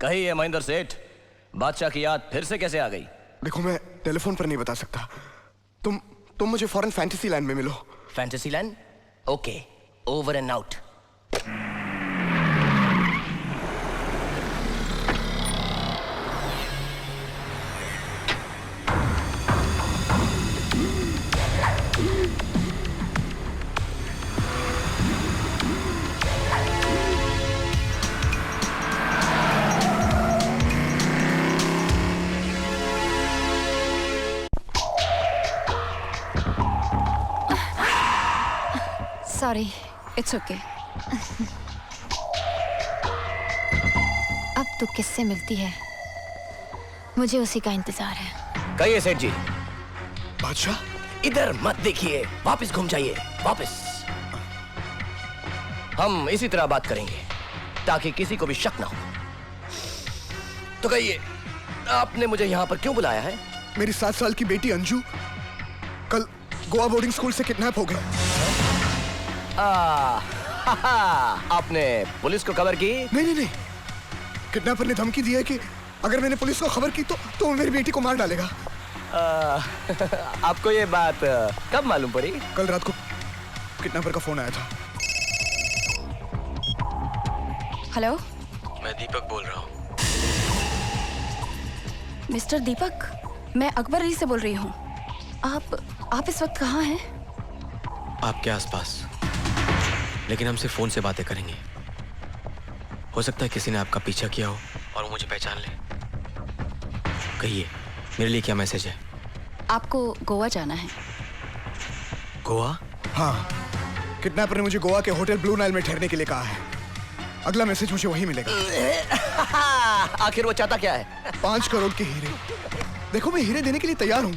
कहिए महेंद्र सेठ, बादशाह की याद फिर से कैसे आ गई? देखो, मैं टेलीफोन पर नहीं बता सकता। तुम मुझे फॉरेन फैंटेसी लैंड में मिलो। Fantasy land? Okay, over and out. Sorry, it's okay. अब तू किससे मिलती है? मुझे उसी का इंतजार है। कहिए सेठ जी। बादशाह, इधर मत देखिए, वापस घूम जाइए, वापस। हम इसी तरह बात करेंगे ताकि किसी को भी शक ना हो। तो कहिए, आपने मुझे यहाँ पर क्यों बुलाया है? मेरी 7 साल की बेटी अंजू कल गोवा बोर्डिंग स्कूल से किडनैप हो गई। आपने पुलिस को खबर की? नहीं। किडनैपर ने धमकी दी है कि अगर मैंने पुलिस को खबर की तो वो मेरी बेटी को मार डालेगा। आपको ये बात कब मालूम पड़ी? कल रात को किडनैपर का फोन आया था। हेलो, मैं दीपक बोल रहा हूँ। मिस्टर दीपक, मैं अकबर अली से बोल रही हूँ। आप इस वक्त कहाँ हैं? आपके आसपास, लेकिन हम सिर्फ फोन से बातें करेंगे। हो सकता है किसी ने आपका पीछा किया हो और वो मुझे पहचान ले। कहिए, मेरे लिए क्या मैसेज है? आपको गोवा जाना है। गोवा? हाँ, किडनैपर ने मुझे गोवा के होटल ब्लू नाइल में ठहरने के लिए कहा है। अगला मैसेज मुझे वही मिलेगा। आखिर वो चाहता क्या है? 5 करोड़ के हीरे। देखो, मैं हीरे देने के लिए तैयार हूँ,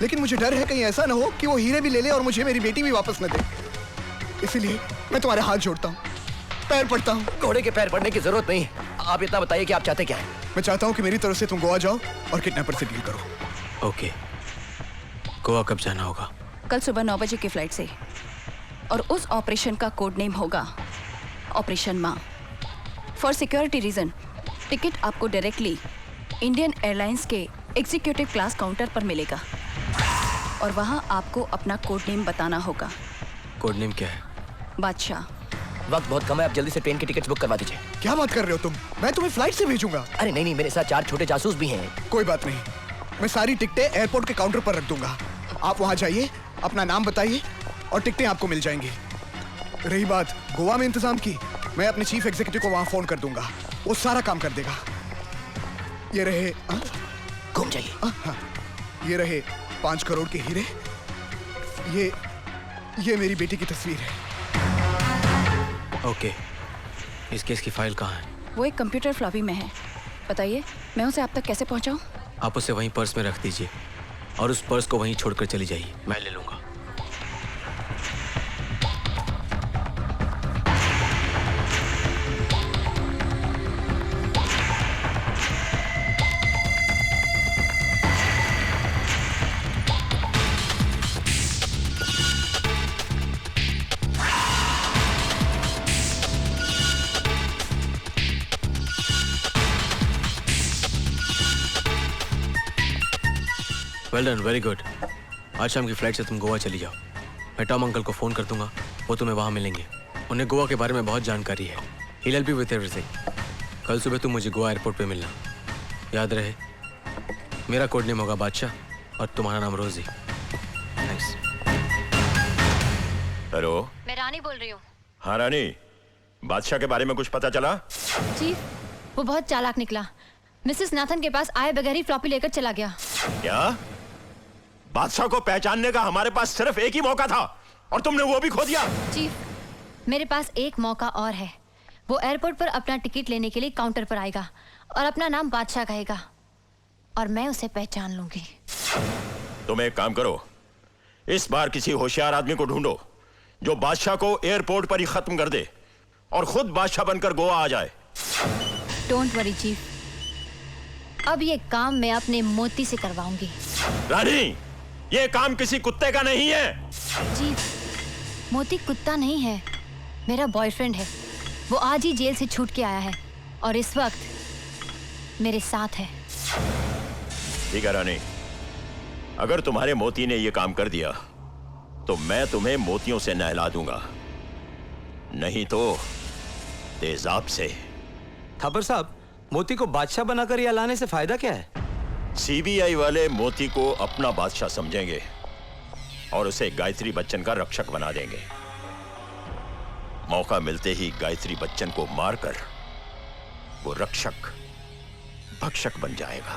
लेकिन मुझे डर है कहीं ऐसा ना हो कि वो हीरे भी ले ले और मुझे मेरी बेटी भी वापस न दे। इसीलिए मैं तुम्हारे हाथ जोड़ता हूँ, पैर पड़ता हूँ। घोड़े के पैर पड़ने की जरूरत नहीं। आप इतना बताइए कि आप चाहते क्या हैं? मैं चाहता हूँ कि मेरी तरफ से तुम गोवा जाओ और किडनैपर से डील करो। ओके, गोवा कब जाना होगा? कल सुबह 9 बजे की फ्लाइट से, और उस ऑपरेशन का कोड नेम होगा ऑपरेशन माँ। फॉर सिक्योरिटी रीजन टिकट आपको डायरेक्टली इंडियन एयरलाइंस के एग्जीक्यूटिव क्लास काउंटर पर मिलेगा और वहाँ आपको अपना कोड नेम बताना होगा। कोड नेम क्या है? बादशाह। वक्त बहुत कम है, आप जल्दी से ट्रेन की टिकट बुक करवा दीजिए। क्या बात कर रहे हो तुम? मैं तुम्हें फ्लाइट से भेजूंगा। अरे नहीं, मेरे साथ 4 छोटे जासूस भी हैं। कोई बात नहीं, मैं सारी टिकटें एयरपोर्ट के काउंटर पर रख दूंगा। आप वहां जाइए, अपना नाम बताइए और टिकटें आपको मिल जाएंगी। रही बात गोवा में इंतजाम की, मैं अपने चीफ एग्जीक्यूटिव को वहां फोन कर दूंगा, वो सारा काम कर देगा। ये रहे, घूम जाइए। ये रहे 5 करोड़ के हीरे। ये मेरी बेटी की तस्वीर है। ओके, इस केस की फाइल कहाँ है? वो एक कंप्यूटर फ्लॉपी में है। बताइए, मैं उसे आप तक कैसे पहुंचाऊं? आप उसे वहीं पर्स में रख दीजिए और उस पर्स को वहीं छोड़कर चली जाइए, मैं ले लूंगा। Well done, very good. आज शाम की फ्लाइट से तुम गोवा चली जाओ। मैं टॉम अंकल को फ़ोन कर दूंगा, वो तुम्हें वहाँ मिलेंगे। उन्हें गोवा के बारे में बहुत जानकारी है। He'll help you with everything। कल सुबह तुम मुझे गोवा एयरपोर्ट पे मिलना। याद रहे, मेरा कोड नेम होगा बादशाह और तुम्हारा नाम रोजी। थैंक्स। हेलो, मैं रानी बोल रही हूँ। हाँ रानी, बादशाह के बारे में कुछ पता चला? चीफ, वो बहुत चालाक निकला। मिसेस नाथन के पास आए बगैर ही फ्लॉपी लेकर चला गया। क्या? बादशाह को पहचानने का हमारे पास सिर्फ एक ही मौका था और तुमने वो भी खो दिया। चीफ, मेरे पास एक मौका और है। वो एयरपोर्ट पर अपना टिकट लेने के लिए काउंटर पर आएगा और अपना नाम बादशाह कहेगा और मैं उसे पहचान लूंगी। तुम एक काम करो, इस बार किसी होशियार आदमी को ढूंढो जो बादशाह को एयरपोर्ट पर ही खत्म कर दे और खुद बादशाह बनकर गोवा आ जाए। डोंट वरी चीफ, अब ये काम मैं अपने मोती से करवाऊंगी। रानी, ये काम किसी कुत्ते का नहीं है। चीफ, मोती कुत्ता नहीं है, मेरा बॉयफ्रेंड है। वो आज ही जेल से छूट के आया है और इस वक्त मेरे साथ है। ठीक है रानी, अगर तुम्हारे मोती ने यह काम कर दिया तो मैं तुम्हें मोतियों से नहला दूंगा, नहीं तो तेजाब से। थापर साहब, मोती को बादशाह बनाकर यहाँ लाने से फायदा क्या है? सीबीआई वाले मोती को अपना बादशाह समझेंगे और उसे गायत्री बच्चन का रक्षक बना देंगे। मौका मिलते ही गायत्री बच्चन को मारकर वो रक्षक भक्षक बन जाएगा।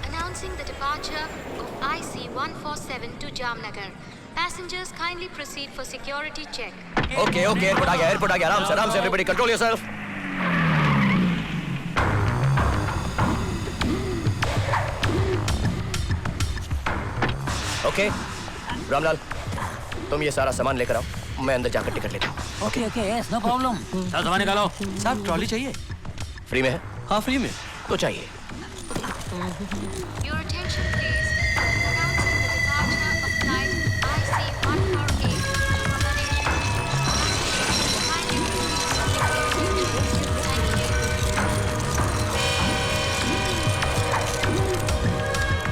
Announcing the departure of IC-147 to Jamnagar. Passengers kindly proceed for security check. Okay okay, airport आ गया, एयरपोर्ट आ गया। आराम से everybody control yourself. Okay Ramlal, तुम ये सारा सामान लेकर आओ, मैं अंदर जाकर टिकट लेता हूँ। Okay okay, yes no problem. चलो सामान निकालो। साहब ट्रॉली चाहिए? फ्री में है? हाँ फ्री में। तो चाहिए। Your attention please. Announcing the departure of flight IC-148 from Malaysia. Kindly proceed for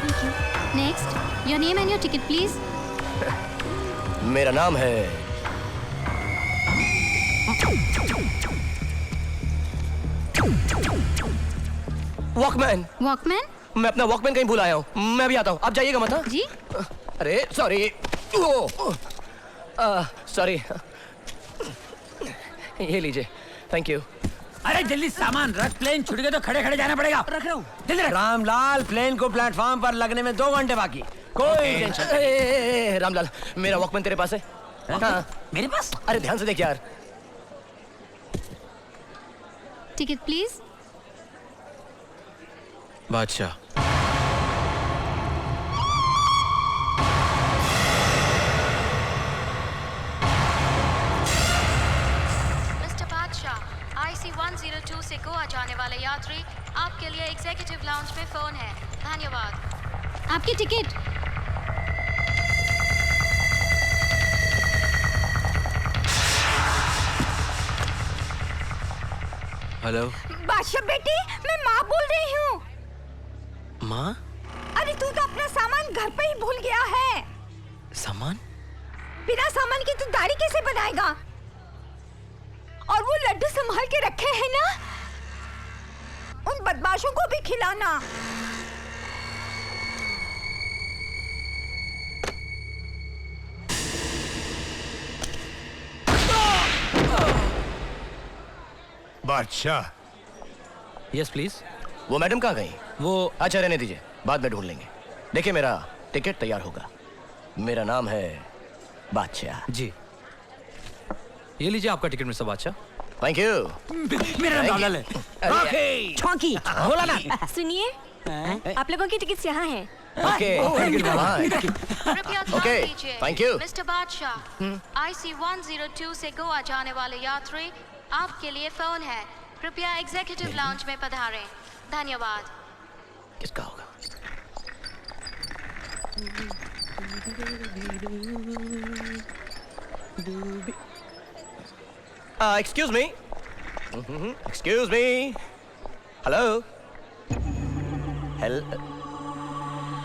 Thank you. Next, your name and your ticket please. मेरा नाम है वॉकमैन। Walkman? मैं अपना वॉकमैन कहीं भूल आया हूँ, मैं भी आता हूँ, आप जाइएगा मत। हाँ? जी? अरे सॉरी, सॉरी, ये लीजिए, थैंक यू। अरे जल्दी सामान रख, प्लेन छूट गए तो खड़े खड़े जाना पड़ेगा। रख रहा हूँ, जल्दी रख। रामलाल, प्लेन को प्लेटफॉर्म पर लगने में 2 घंटे बाकी। कोई टेंशन। रामलाल, मेरा वॉकमैन तेरे पास है? हाँ। मेरे पास? अरे ध्यान से देख यार। Ticket please. बादशाह। मिस्टर बादशाह, IC-102 से गोवा जाने वाले यात्री, आपके लिए एग्जीक्यूटिव लाउंज में फोन है। धन्यवाद। आपकी टिकट। हेलो बादशाह बेटी, मैं माँ बोल रही हूँ। माँ? अरे तू तो अपना सामान घर पे ही भूल गया है। सामान? बिना सामान के तू दाढ़ी कैसे बनाएगा? और वो लड्डू संभाल के रखे हैं ना, उन बदमाशों को भी खिलाना। बादशाह। Yes please. वो मैडम कहाँ गई? वो अच्छा रहने दीजिए, बाद में ढूंढ लेंगे। देखिए मेरा टिकट तैयार होगा, मेरा नाम है बादशाह। जी, ये लीजिए आपका टिकट मिस्टर बादशाह। Thank you. मेरा नाम लाल है। ओके। छौंकी बोला ना। सुनिए, आप लोगों की टिकट यहाँ है। ओके कृपया ध्यान Okay, दीजिए। thank you. मिस्टर बादशाह, IC-102 से गोवा जाने वाले यात्री, आपके लिए फोन है। कृपया एग्जीक्यूटिव लाउंज में पधारें। धन्यवाद। किसका होगा? Excuse me, excuse me, hello,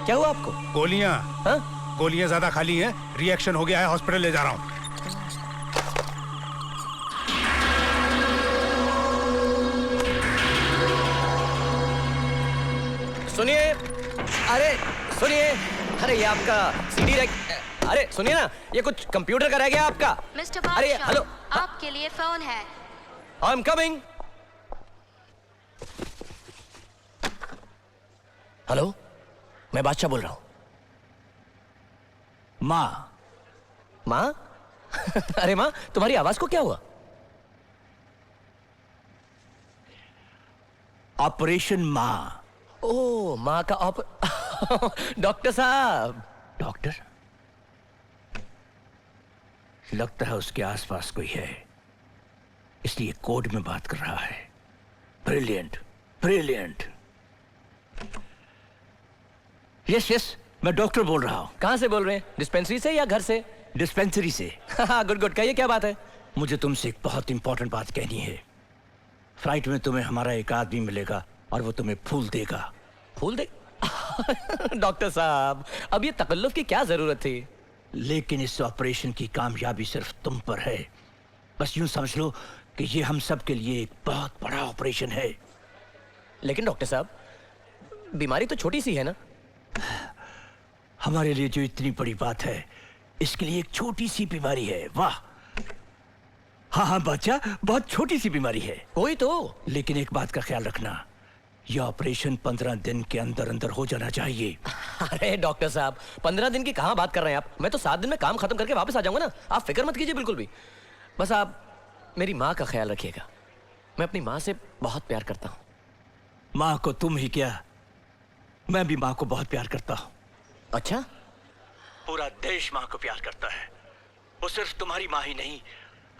क्या हुआ आपको? गोलियां। हाँ? गोलियां ज्यादा खाली हैं, रिएक्शन हो गया है, हॉस्पिटल ले जा रहा हूँ। सुनिए, अरे सुनिए, अरे ये आपका सीडी रैक, अरे सुनिए ना, ये कुछ कंप्यूटर का रह गया आपका। मिस्टर अरे बादशाह, हेलो, आपके लिए फोन है। I am coming. हेलो, मैं बादशाह बोल रहा हूँ। माँ। माँ? अरे माँ, तुम्हारी आवाज को क्या हुआ? ऑपरेशन माँ। ओ, माँ का डॉक्टर साहब। डॉक्टर? लगता है उसके आसपास कोई है, इसलिए कोड में बात कर रहा है। Brilliant, brilliant. यस यस, मैं डॉक्टर बोल रहा हूँ। कहाँ से बोल रहे हैं? डिस्पेंसरी से या घर से? डिस्पेंसरी से। गुड गुड, कहिए क्या बात है? मुझे तुमसे एक बहुत इंपॉर्टेंट बात कहनी है। फ्लाइट में तुम्हें हमारा एक आदमी मिलेगा और वो तुम्हें फूल देगा। फूल दे? डॉक्टर साहब, अब ये तकल्लुफ की क्या जरूरत थी? लेकिन इस ऑपरेशन की कामयाबी सिर्फ तुम पर है। बस यूं समझ लो कि ये हम सब के लिए एक बहुत बड़ा ऑपरेशन है। लेकिन डॉक्टर साहब, बीमारी तो छोटी सी है ना? हमारे लिए जो इतनी बड़ी बात है, इसके लिए एक छोटी सी बीमारी है। वाह! हाँ हाँ बादशाह, बहुत छोटी सी बीमारी है। कोई तो। लेकिन एक बात का ख्याल रखना, यह ऑपरेशन 15 दिन के अंदर अंदर हो जाना चाहिए। अरे डॉक्टर साहब, 15 दिन की कहाँ बात कर रहे हैं आप? मैं तो 7 दिन में काम खत्म करके वापस आ जाऊंगा ना। आप फिक्र मत कीजिए बिल्कुल भी। बस आप मेरी माँ का ख्याल रखिएगा। मैं अपनी माँ से बहुत प्यार करता हूँ। माँ को तुम ही क्या, मैं भी माँ को बहुत प्यार करता हूँ। अच्छा? पूरा देश माँ को प्यार करता है। वो सिर्फ तुम्हारी माँ ही नहीं,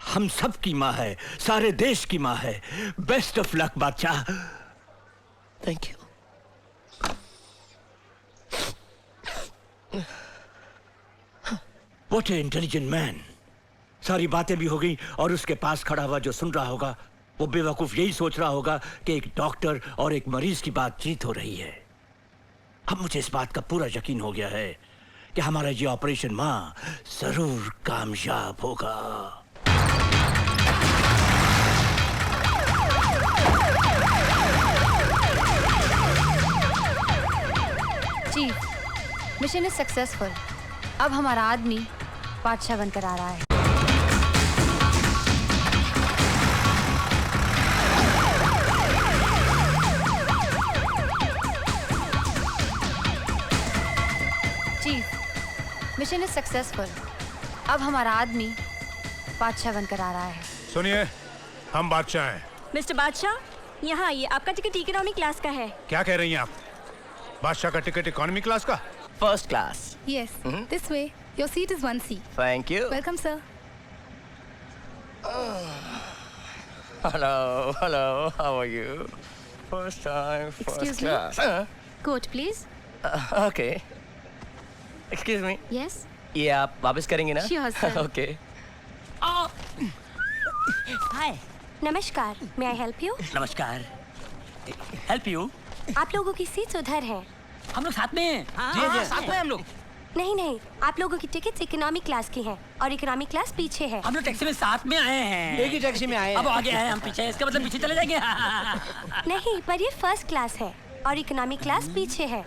हम सब की माँ है, सारे देश की माँ है। बेस्ट ऑफ लक बादशाह। Thank you. What A intelligent man. सारी बातें भी हो गई और उसके पास खड़ा हुआ जो सुन रहा होगा, वो बेवकूफ यही सोच रहा होगा कि एक डॉक्टर और एक मरीज की बातचीत हो रही है। अब मुझे इस बात का पूरा यकीन हो गया है कि हमारा ये ऑपरेशन माँ जरूर कामयाब होगा। Chief, mission is successful. अब हमारा आदमी बादशाह बनकर आ रहा है। Chief, mission is successful. अब हमारा आदमी बादशाह बनकर आ रहा है। सुनिए, हम बादशाह हैं। मिस्टर बादशाह, यहाँ आइए। आपका टिकट इकोनॉमी क्लास का है। क्या कह रही हैं आप? बादशाह का टिकट इकोनॉमी क्लास का? First class. Yes, this way. Your seat is 1C. Thank you. Welcome, sir. Hello hello, how are you? First time, first Excuse me? Class. Coat, please. Okay. Excuse me, Yes. ये आप वापस करेंगे ना? Sure, sir. Okay. हाय, नमस्कार। मे I help you? नमस्कार। Help you? आप लोगों की सीट्स उधर है। हम लोग साथ में हैं। जी साथ में हम लोग। नहीं नहीं, आप लोगों की टिकट्स इकोनॉमी क्लास की हैं और इकोनॉमी क्लास पीछे है। हम लोग टैक्सी में साथ में आए हैं। एक ही टैक्सी में आए हैं। अब आगे हैं, हम पीछे हैं। इसका मतलब पीछे चले जाएंगे। नहीं, पर ये फर्स्ट क्लास है और इकोनॉमी क्लास पीछे है।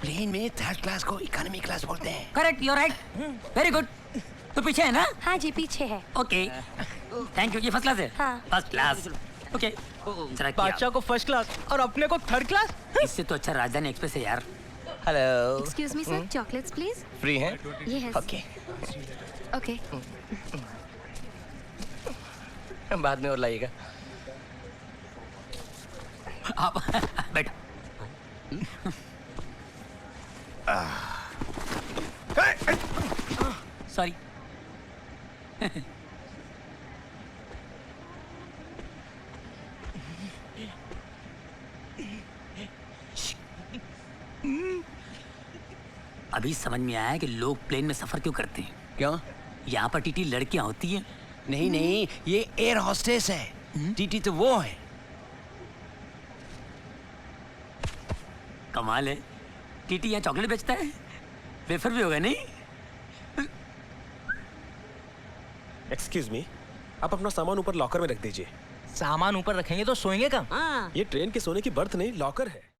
प्लेन में थर्ड क्लास को इकोनॉमी क्लास बोलते हैं। Correct, you are right. Very good. तो पीछे है ना? हाँ जी, पीछे है। Okay, thank you. ये फर्स्ट क्लास है? हाँ। First class. ओके। बादशाह को फर्स्ट क्लास और अपने को थर्ड क्लास? इससे तो अच्छा राजधानी एक्सप्रेस है यार। Hello. Excuse me, sir. Chocolates, please. Free हैं? Yes. ओके। Okay. बाद में और लाइएगा। आप बैठ। सॉरी। अभी समझ में आया कि लोग प्लेन में सफर क्यों करते हैं। क्यों? यहाँ पर टीटी लड़कियां होती हैं। नहीं नहीं, ये एयर हॉस्टेस है। टीटी तो वो है। कमाल है, टीटी यहाँ चॉकलेट बेचता है। वेफर भी होगा नहीं? एक्सक्यूज मी, आप अपना सामान ऊपर लॉकर में रख दीजिए। सामान ऊपर रखेंगे तो सोएंगे कहाँ? ये ट्रेन के सोने की बर्थ नहीं, लॉकर है।